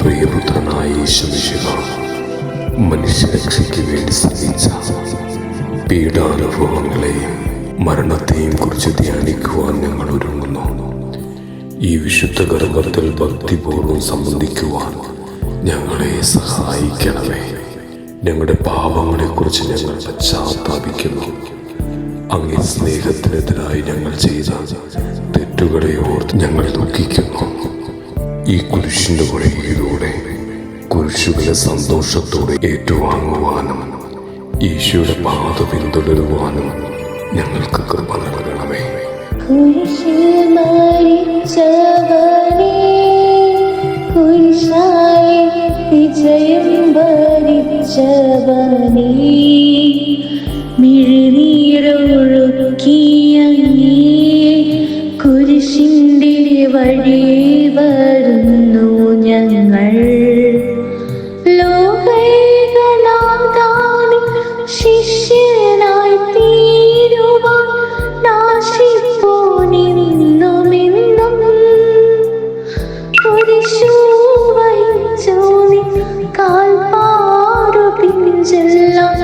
പ്രിയപുത്രനായ യേശുമിശിഹ മനുഷ്യരക്ഷയ്ക്ക് വേണ്ടി ശ്രമിച്ച പീഡാനുഭവങ്ങളെയും മരണത്തെയും കുറിച്ച് ധ്യാനിക്കുവാൻ ഞങ്ങൾ ഒരുങ്ങുന്നു. ഈ വിശുദ്ധ കർമ്മത്തിൽ ഭക്തിപൂർവ്വം സംബന്ധിക്കുവാൻ ഞങ്ങളെ സഹായിക്കണമേ. ഞങ്ങളുടെ പാപങ്ങളെക്കുറിച്ച് ഞങ്ങൾ പശ്ചാത്താപിക്കുന്നു. അങ്ങേ സ്നേഹത്തിനെതിരായി ഞങ്ങൾ ചെയ്ത തെറ്റുകളെ ഓർത്ത് ഞങ്ങൾ ദുഃഖിക്കുന്നു. ഈ കുരിശിൻ്റെ വഴിയിലൂടെ കുരിശുകളെ സന്തോഷത്തോടെ ഏറ്റുവാങ്ങുവാനും ഈശോയുടെ പാത പിന്തുടരുവാനും ഞങ്ങൾക്ക് കൃപ നൽകണമേ. കുരിശിൽ മരിച്ചവനേ, കുരിശാലെ വിജയം വരിച്ചവനേ, മിഴിനീരൊഴുക്കിയങ്ങേ കുരിശിൻ്റെ വഴി വരുന്നു ഞങ്ങൾ. ലോകൈകനാഥാനിൻ ശിഷ്യനായി തീരുവാൻ നാശിപ്പോനിന്നുമെന്നും കുരിശു വഹിച്ചു നീ കാൽപ്പാടു പിഞ്ചെല്ലാം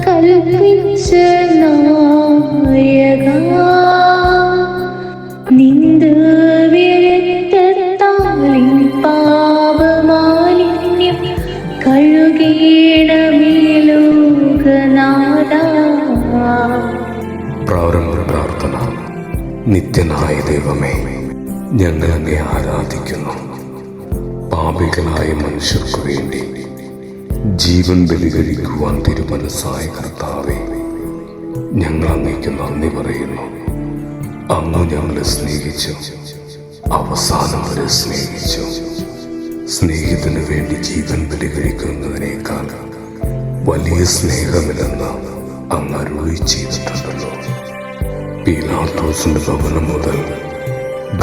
കൽപ്പിച്ച നായക. നിന്ദു വിരക്തത്താലിൻ പാപമാലിന്യം കഴുകേണമേ ലോകനാഥ. പ്രാരംഭ പ്രാർത്ഥന. നിത്യനായ ദൈവമേ, ഞങ്ങൾ അങ്ങേ ആരാധിക്കുന്നു. പാപികളായ മനുഷ്യർക്കു വേണ്ടി ജീവൻ ബലികഴിക്കുവാൻ തിരുമനസ്സായ കർത്താവേ, ഞങ്ങൾ അങ്ങേക്ക് നന്ദി പറയുന്നു. അങ്ങ് ഞങ്ങളെ സ്നേഹിച്ചു, അവസാനം വരെ സ്നേഹിച്ചു. സ്നേഹത്തിനു വേണ്ടി ജീവൻ ബലികഴിക്കുന്നതിനേക്കാൾ വലിയ സ്നേഹമില്ലെന്ന് അങ്ങ് അരുളി ചെയ്തിട്ടുണ്ടല്ലോ. പീലാത്തോസിന്റെ ഭവനം മുതൽ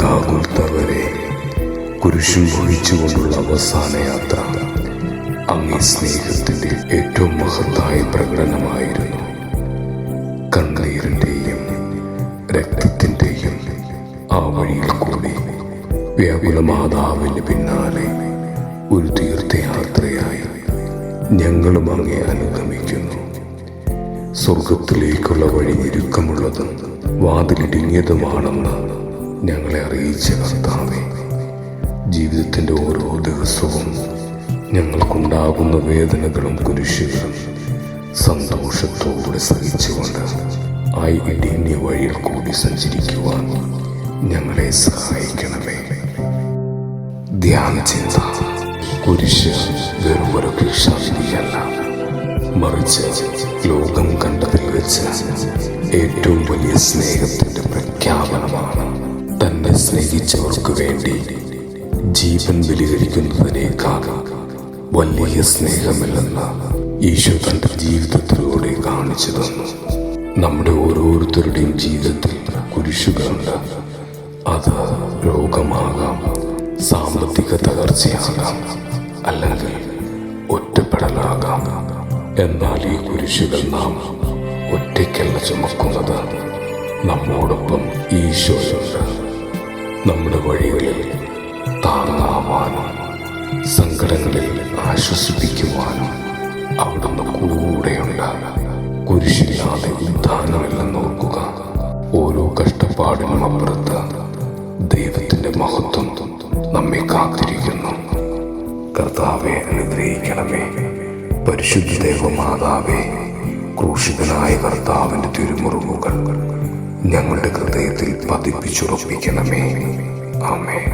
ഗാഗുൽത്ത വരെ കുരിശും വഹിച്ചുകൊണ്ടുള്ള അവസാന യാത്ര അങ്ങേ സ്നേഹത്തിന്റെ ഏറ്റവും മഹത്തായ പ്രകടനമായിരുന്നു. കണ്ണീരിന്റെയും രക്തത്തിന്റെയും ആ വഴിയിൽ കൂടി വ്യാകുല മാതാവിന് പിന്നാലെ ഒരു തീർത്ഥയാത്രയായി ഞങ്ങളും അങ്ങേ അനുഗമിക്കുന്നു. സ്വർഗത്തിലേക്കുള്ള വഴി ഞെരുക്കമുള്ളതും വാതിലിടുങ്ങിയതുമാണെന്ന് ഞങ്ങളെ അറിയിച്ച കർത്താവേ, ജീവിതത്തിൻ്റെ ഓരോ ദിവസവും ഞങ്ങൾക്കുണ്ടാകുന്ന വേദനകളും കുരിശുകളും സന്തോഷത്തോടെ സഹിച്ചുകൊണ്ട് ആ ഇടുങ്ങിയ വഴിയിൽ കൂടി സഞ്ചരിക്കുവാൻ ഞങ്ങളെ സഹായിക്കണമേ. ധ്യാനചിന്ത. കുരിശ് വെറും ഒരു ഭിക്ഷാവിധിയല്ല, മറിച്ച് ലോകം കണ്ടതിൽ വെച്ച് ഏറ്റവും വലിയ സ്നേഹത്തിന്റെ പ്രഖ്യാപനമാണ്. തന്നെ സ്നേഹിച്ചവർക്ക് വേണ്ടി ജീവൻ ബലികഴിക്കുന്നതിനേക്കാൾ വലിയ സ്നേഹമില്ലെന്ന് ഈശോ തന്റെ ജീവിതത്തിലൂടെ കാണിച്ചു തന്നു. നമ്മുടെ ഓരോരുത്തരുടെയും ജീവിതത്തിൽ കുരിശുകളുണ്ട്. അത് രോഗമാകാം, സാമ്പത്തിക തകർച്ചയാകാം, അല്ലെങ്കിൽ ഒറ്റപ്പെടലാകാം. എന്നാൽ ഈ കുരിശുകൾ നാം ഒറ്റയ്ക്കല്ല ചുമക്കുന്നത്. നമ്മോടൊപ്പം ഈശോയുണ്ട്. നമ്മുടെ വഴികളിൽ താങ്ങാവാനും സങ്കടങ്ങളിൽ ആശ്വസിപ്പിക്കുവാനും അവിടുന്ന് കൂടെയുണ്ട്. കുരിശില്ലാതെ ഉദ്ധാനമില്ലെന്ന് ഓർക്കുക. ഓരോ കഷ്ടപ്പാടിനും അപ്പുറത്ത് ദൈവത്തിന്റെ മഹത്വം നമ്മെ കാത്തിരിക്കുന്നു. കർത്താവെ അനുഗ്രഹിക്കണമേ. പരിശുദ്ധ ദേവമാതാവേ, ക്രൂശിതനായ കർത്താവിന്റെ തിരുമുറിവുകൾ ഞങ്ങളുടെ ഹൃദയത്തിൽ പതിപ്പിച്ചുറപ്പിക്കണമേ. ആമേൻ.